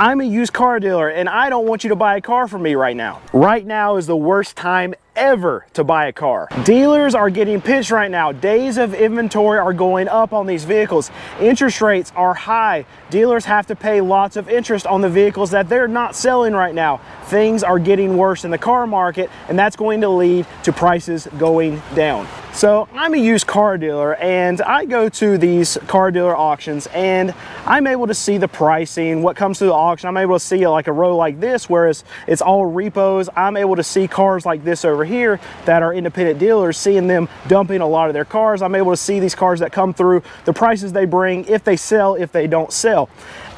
I'm a used car dealer and I don't want you to buy a car from me right now. Right now is the worst time ever to buy a car. Dealers are getting pinched right now. Days of inventory are going up on these vehicles. Interest rates are high. Dealers have to pay lots of interest on the vehicles that they're not selling right now. Things are getting worse in the car market, and that's going to lead to prices going down. So I'm a used car dealer and I go to these car dealer auctions and I'm able to see the pricing, what comes through the auction. I'm able to see like a row like this, whereas it's all repos. I'm able to see cars like this over here that are independent dealers, seeing them dumping a lot of their cars. I'm able to see these cars that come through, the prices they bring, if they sell, if they don't sell.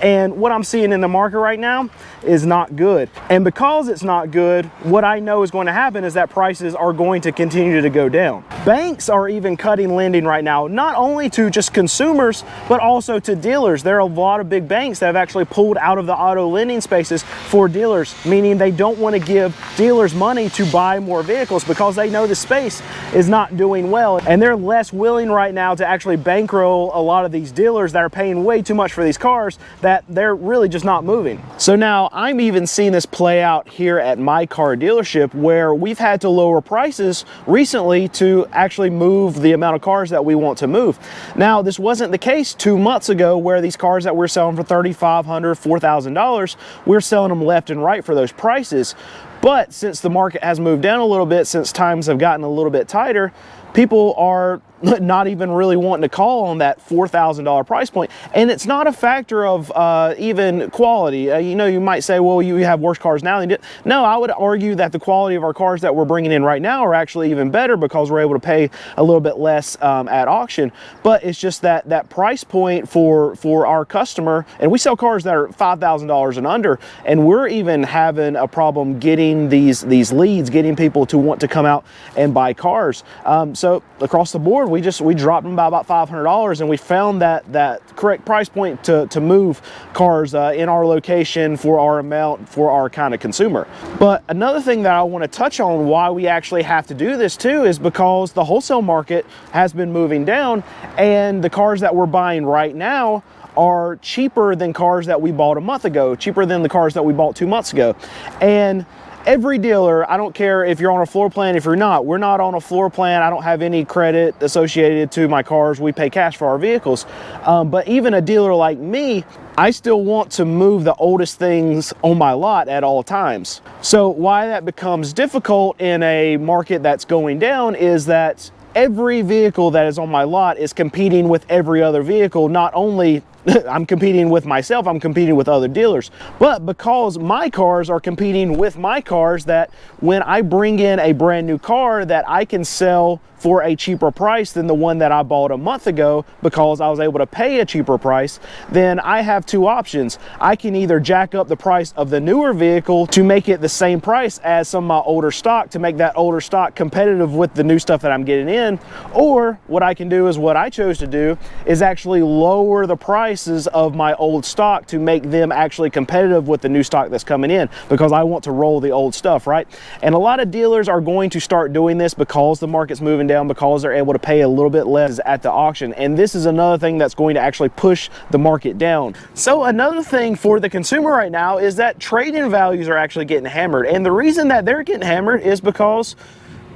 And what I'm seeing in the market right now is not good. And because it's not good, what I know is going to happen is that prices are going to continue to go down. Banks are even cutting lending right now, not only to just consumers, but also to dealers. There are a lot of big banks that have actually pulled out of the auto lending spaces for dealers, meaning they don't want to give dealers money to buy more vehicles because they know the space is not doing well. And they're less willing right now to actually bankroll a lot of these dealers that are paying way too much for these cars that they're really just not moving. So now I'm even seeing this play out here at my car dealership, where we've had to lower prices recently to actually move the amount of cars that we want to move. Now, this wasn't the case 2 months ago, where these cars that we're selling for $3,500, $4,000, we're selling them left and right for those prices. But since the market has moved down a little bit, since times have gotten a little bit tighter, people are not even really wanting to call on that $4,000 price point. And it's not a factor of even quality. You know, you might say, well, you have worse cars now than you did. No, I would argue that the quality of our cars that we're bringing in right now are actually even better because we're able to pay a little bit less at auction. But it's just that price point for our customer, and we sell cars that are $5,000 and under, and we're even having a problem getting these leads, getting people to want to come out and buy cars. So across the board, we dropped them by about $500, and we found that correct price point to move cars in our location for our amount, for our kind of consumer. But another thing that I want to touch on why we actually have to do this too is because the wholesale market has been moving down, and the cars that we're buying right now are cheaper than cars that we bought a month ago, cheaper than the cars that we bought 2 months ago. And every dealer, I don't care if you're on a floor plan, if you're not, we're not on a floor plan. I don't have any credit associated to my cars. We pay cash for our vehicles. But even a dealer like me, I still want to move the oldest things on my lot at all times. So why that becomes difficult in a market that's going down is that every vehicle that is on my lot is competing with every other vehicle. Not only I'm competing with myself, I'm competing with other dealers. But because my cars are competing with my cars, that when I bring in a brand new car that I can sell for a cheaper price than the one that I bought a month ago because I was able to pay a cheaper price, then I have two options. I can either jack up the price of the newer vehicle to make it the same price as some of my older stock, to make that older stock competitive with the new stuff that I'm getting in, or what I can do is what I chose to do is actually lower the prices of my old stock to make them actually competitive with the new stock that's coming in, because I want to roll the old stuff, right? And a lot of dealers are going to start doing this because the market's moving down, because they're able to pay a little bit less at the auction. And this is another thing that's going to actually push the market down. So another thing for the consumer right now is that trade-in values are actually getting hammered. And the reason that they're getting hammered is because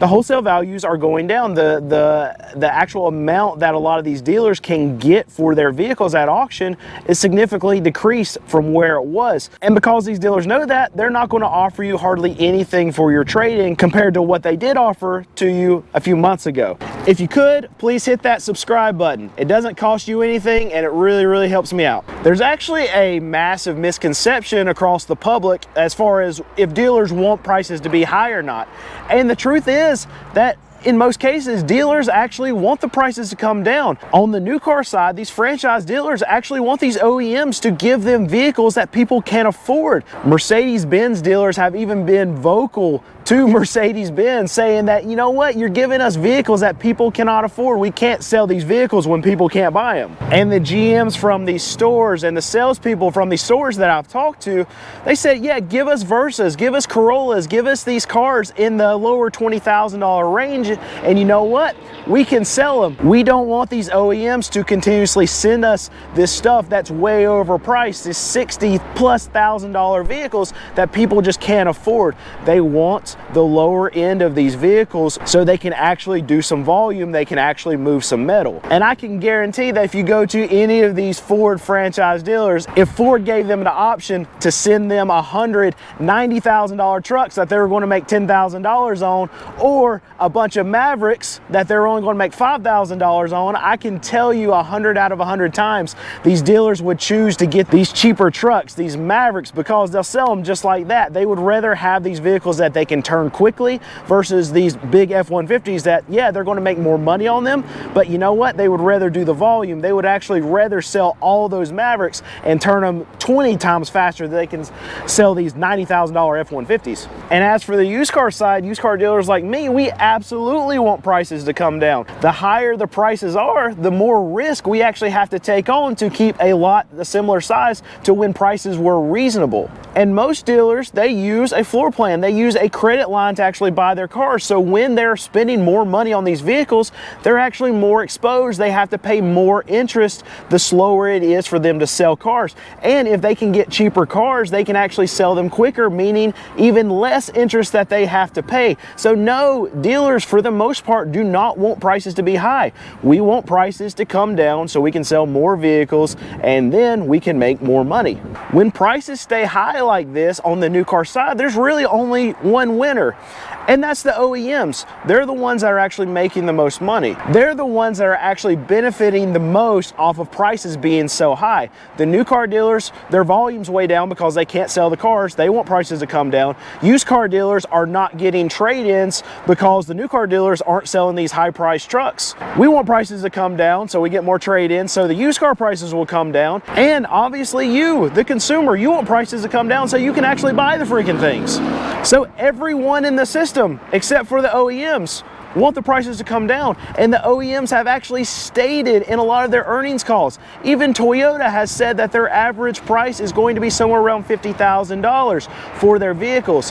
the wholesale values are going down. The actual amount that a lot of these dealers can get for their vehicles at auction is significantly decreased from where it was. And because these dealers know that, they're not going to offer you hardly anything for your trade-in compared to what they did offer to you a few months ago. If you could, please hit that subscribe button. It doesn't cost you anything, and it really, really helps me out. There's actually a massive misconception across the public as far as if dealers want prices to be high or not. And the truth is that in most cases, dealers actually want the prices to come down. On the new car side, these franchise dealers actually want these OEMs to give them vehicles that people can afford. Mercedes-Benz dealers have even been vocal to Mercedes-Benz saying that, you know what, you're giving us vehicles that people cannot afford. We can't sell these vehicles when people can't buy them. And the GMs from these stores and the salespeople from these stores that I've talked to, they said, yeah, give us Versas, give us Corollas, give us these cars in the lower $20,000 range, and you know what? We can sell them. We don't want these OEMs to continuously send us this stuff that's way overpriced, these $60,000+ vehicles that people just can't afford. They want the lower end of these vehicles so they can actually do some volume, they can actually move some metal. And I can guarantee that if you go to any of these Ford franchise dealers, if Ford gave them the option to send them $190,000 trucks that they were going to make $10,000 on, or a bunch of Mavericks that they're only going to make $5,000 on, I can tell you 100 out of 100 times these dealers would choose to get these cheaper trucks, these Mavericks, because they'll sell them just like that. They would rather have these vehicles that they can turn quickly versus these big F-150s that, yeah, they're going to make more money on them, but you know what? They would rather do the volume. They would actually rather sell all those Mavericks and turn them 20 times faster than they can sell these $90,000 F-150s. And as for the used car side, used car dealers like me, we absolutely want prices to come down. The higher the prices are, the more risk we actually have to take on to keep a lot a similar size to when prices were reasonable. And most dealers, they use a floor plan. They use a credit line to actually buy their cars. So when they're spending more money on these vehicles, they're actually more exposed. They have to pay more interest the slower it is for them to sell cars. And if they can get cheaper cars, they can actually sell them quicker, meaning even less interest that they have to pay. So no, dealers for the most part do not want prices to be high. We want prices to come down so we can sell more vehicles and then we can make more money. When prices stay high like this on the new car side, there's really only one winner, and that's the OEMs. They're the ones that are actually making the most money. They're the ones that are actually benefiting the most off of prices being so high. The new car dealers, their volume's way down because they can't sell the cars. They want prices to come down. Used car dealers are not getting trade-ins because the new car dealers aren't selling these high-priced trucks. We want prices to come down so we get more trade-ins, so the used car prices will come down. And obviously you, the consumer, you want prices to come down so you can actually buy the freaking things. So everyone in the system, except for the OEMs, want the prices to come down. And the OEMs have actually stated in a lot of their earnings calls. Even Toyota has said that their average price is going to be somewhere around $50,000 for their vehicles.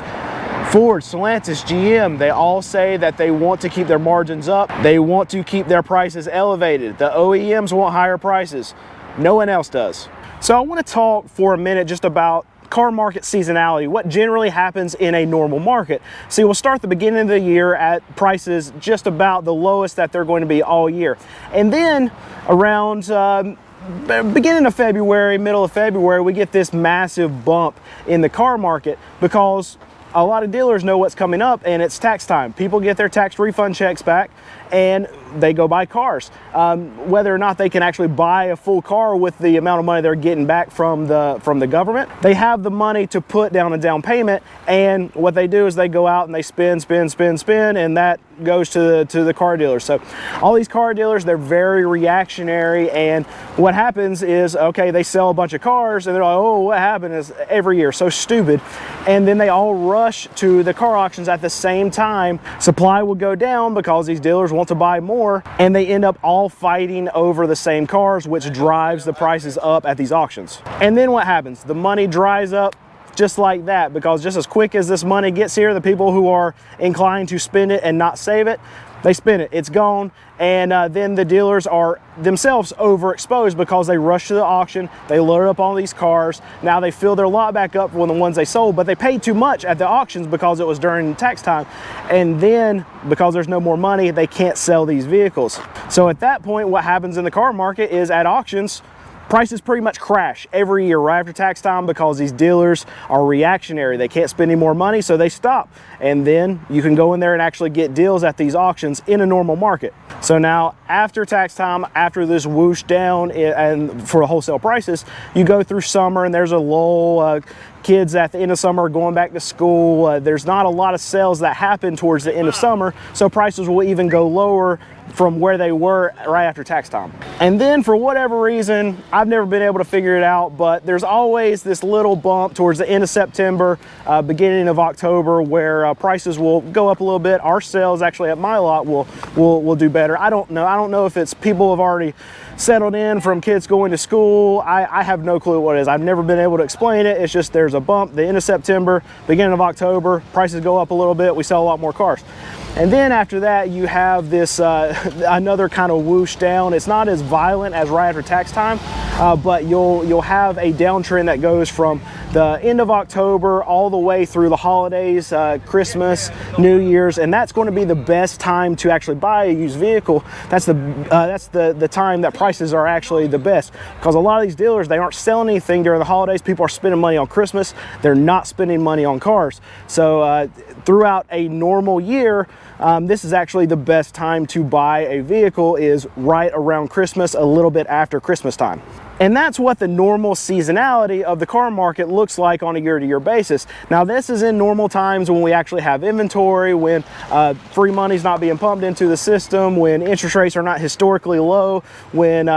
Ford, Stellantis, GM, they all say that they want to keep their margins up. They want to keep their prices elevated. The OEMs want higher prices. No one else does. So I want to talk for a minute just about car market seasonality, what generally happens in a normal market. See, we'll start the beginning of the year at prices just about the lowest that they're going to be all year. And then around beginning of February, middle of February, we get this massive bump in the car market because a lot of dealers know what's coming up and it's tax time. People get their tax refund checks back and they go buy cars. Whether or not they can actually buy a full car with the amount of money they're getting back from the government, they have the money to put down a down payment, and what they do is they go out and they spend, and that goes to the car dealers. So all these car dealers, they're very reactionary, and what happens is, okay, they sell a bunch of cars and they're like, oh, what happened is every year, so stupid. And then they all rush to the car auctions at the same time. Supply will go down because these dealers want to buy more, and they end up all fighting over the same cars, which drives the prices up at these auctions. And then what happens? The money dries up just like that, because just as quick as this money gets here, the people who are inclined to spend it and not save it, they spend it, it's gone, and then the dealers are themselves overexposed because they rush to the auction, they load up all these cars, now they fill their lot back up with the ones they sold, but they paid too much at the auctions because it was during tax time, and then because there's no more money, they can't sell these vehicles. So at that point, what happens in the car market is at auctions, prices pretty much crash every year right after tax time because these dealers are reactionary. They can't spend any more money, so they stop. And then you can go in there and actually get deals at these auctions in a normal market. So now after tax time, after this whoosh down and for wholesale prices, you go through summer and there's a lull. Kids at the end of summer are going back to school. There's not a lot of sales that happen towards the end of summer, so prices will even go lower from where they were right after tax time. And then for whatever reason, I've never been able to figure it out, but there's always this little bump towards the end of September, beginning of October, where prices will go up a little bit. Our sales actually at my lot will do better. I don't know if it's people have already settled in from kids going to school. I have no clue what it is. I've never been able to explain it. It's just there's a bump the end of September, beginning of October, prices go up a little bit, we sell a lot more cars. And then after that, you have this another kind of whoosh down. It's not as violent as right after tax time, but you'll have a downtrend that goes from the end of October all the way through the holidays, Christmas, New Year's, and that's going to be the best time to actually buy a used vehicle. That's the time that prices are actually the best, because a lot of these dealers, they aren't selling anything during the holidays. People are spending money on Christmas. They're not spending money on cars. So throughout a normal year, this is actually the best time to buy a vehicle, is right around Christmas, a little bit after Christmas time. And that's what the normal seasonality of the car market looks like on a year-to-year basis. Now, this is in normal times when we actually have inventory, when free money's not being pumped into the system, when interest rates are not historically low, when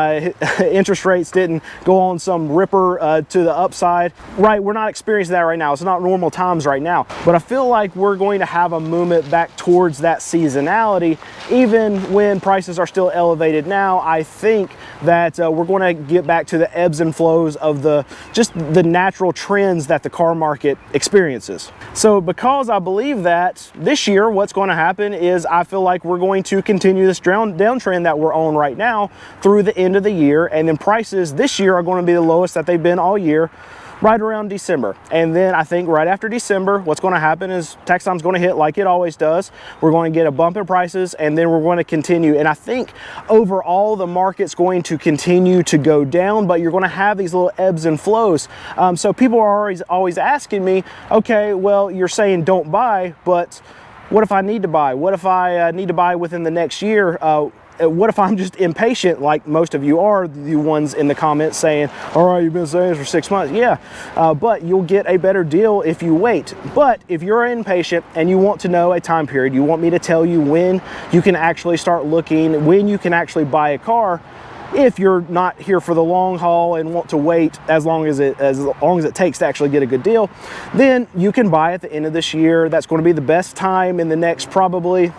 interest rates didn't go on some ripper to the upside. Right, we're not experiencing that right now. It's not normal times right now. But I feel like we're going to have a movement back towards that seasonality, even when prices are still elevated now. I think that we're going to get back to the ebbs and flows of just the natural trends that the car market experiences. So because I believe that, this year what's going to happen is I feel like we're going to continue this downtrend that we're on right now through the end of the year, and then prices this year are going to be the lowest that they've been all year, right around December. And then I think right after December, what's going to happen is tax time's going to hit like it always does. We're going to get a bump in prices, and then we're going to continue. And I think overall the market's going to continue to go down, but you're going to have these little ebbs and flows. So people are always asking me, okay, well, you're saying don't buy, but what if I need to buy? What if I need to buy within the next year? What if I'm just impatient, like most of you are, the ones in the comments saying, all right, you've been saying this for 6 months. Yeah, but you'll get a better deal if you wait. But if you're impatient and you want to know a time period, you want me to tell you when you can actually start looking, when you can actually buy a car, if you're not here for the long haul and want to wait as long as it takes to actually get a good deal, then you can buy at the end of this year. That's going to be the best time in the next probably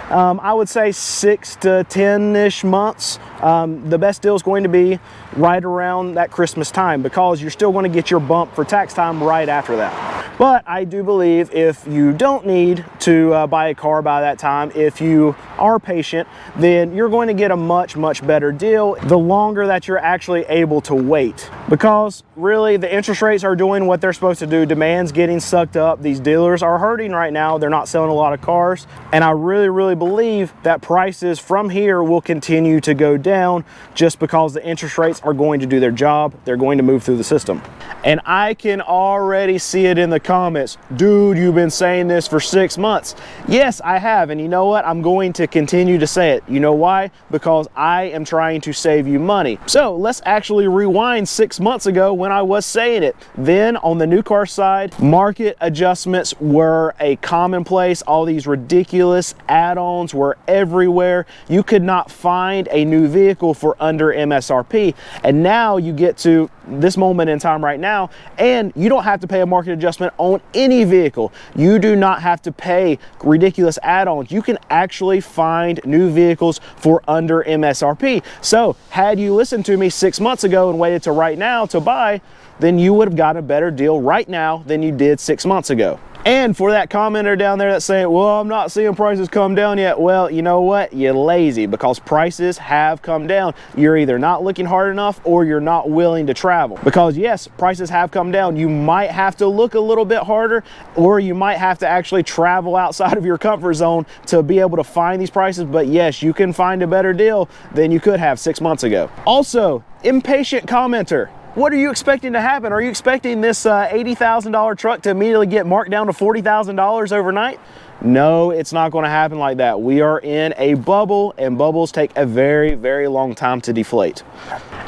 I would say 6 to 10-ish months. The best deal is going to be right around that Christmas time, because you're still going to get your bump for tax time right after that. But I do believe if you don't need to buy a car by that time, if you are patient, then you're going to get a much, much better deal the longer that you're actually able to wait. Because really the interest rates are doing what they're supposed to do. Demand's getting sucked up. These dealers are hurting right now. They're not selling a lot of cars. And I really, really believe that prices from here will continue to go down, just because the interest rates are going to do their job. They're going to move through the system. And I can already see it in the comments. Dude, you've been saying this for 6 months. Yes, I have. And you know what? I'm going to continue to say it. You know why? Because I am trying to save you money. So let's actually rewind 6 months ago when I was saying it. Then on the new car side, market adjustments were a commonplace. All these ridiculous add-ons were everywhere. You could not find a new vehicle for under MSRP. And now you get to this moment in time right now, and you don't have to pay a market adjustment on any vehicle. You do not have to pay ridiculous add-ons. You can actually find new vehicles for under MSRP. So had you listened to me 6 months ago and waited to right now to buy, then you would have got a better deal right now than you did 6 months ago. And for that commenter down there that's saying, well, I'm not seeing prices come down yet. Well, you know what? You're lazy, because prices have come down. You're either not looking hard enough or you're not willing to travel. Because yes, prices have come down. You might have to look a little bit harder, or you might have to actually travel outside of your comfort zone to be able to find these prices. But yes, you can find a better deal than you could have 6 months ago. Also, impatient commenter. What are you expecting to happen? Are you expecting this $80,000 truck to immediately get marked down to $40,000 overnight? No, it's not going to happen like that. We are in a bubble, and bubbles take a very, very long time to deflate.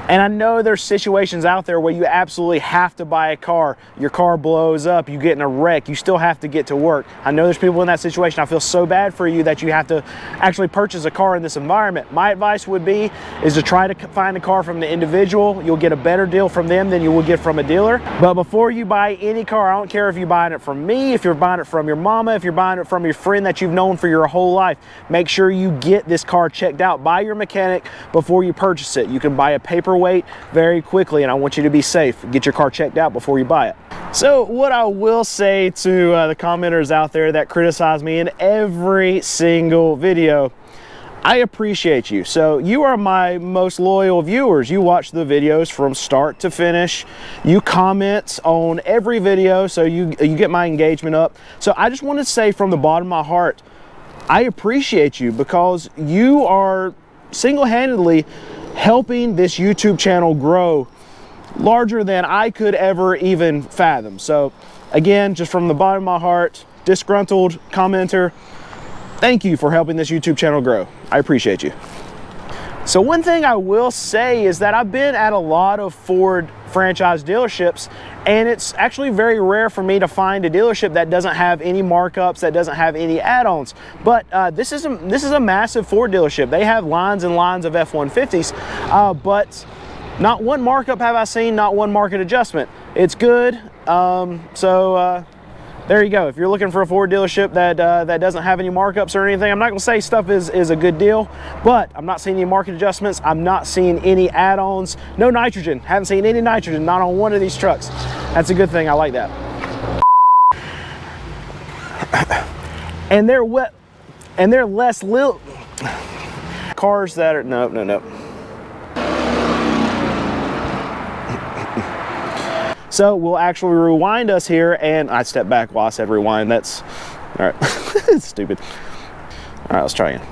And I know there's situations out there where you absolutely have to buy a car. Your car blows up, you get in a wreck, you still have to get to work. I know there's people in that situation. I feel so bad for you that you have to actually purchase a car in this environment. My advice would be is to try to find a car from the individual. You'll get a better deal from them than you will get from a dealer. But before you buy any car, I don't care if you're buying it from me, if you're buying it from your mama, if you're buying it from your friend that you've known for your whole life, make sure you get this car checked out by your mechanic before you purchase it. You can buy a paperweight very quickly, and I want you to be safe. Get your car checked out before you buy it. So what I will say to the commenters out there that criticize me in every single video, I appreciate you. So you are my most loyal viewers. You watch the videos from start to finish. You comment on every video, so you get my engagement up. So I just want to say from the bottom of my heart, I appreciate you, because you are single-handedly helping this YouTube channel grow larger than I could ever even fathom. So again, just from the bottom of my heart, disgruntled commenter, thank you for helping this YouTube channel grow. I appreciate you. So one thing I will say is that I've been at a lot of Ford franchise dealerships, and it's actually very rare for me to find a dealership that doesn't have any markups, that doesn't have any add-ons. But this is a massive Ford dealership. They have lines and lines of F-150s, but not one markup have I seen, not one market adjustment. It's good. There you go. If you're looking for a Ford dealership that doesn't have any markups or anything, I'm not going to say stuff is a good deal, but I'm not seeing any market adjustments. I'm not seeing any add-ons. No nitrogen. Haven't seen any nitrogen, not on one of these trucks. That's a good thing. I like that. And they're wet, and they're less little cars that are no. So we'll actually rewind us here, and I stepped back while I said rewind. That's all right. It's stupid. All right, let's try again.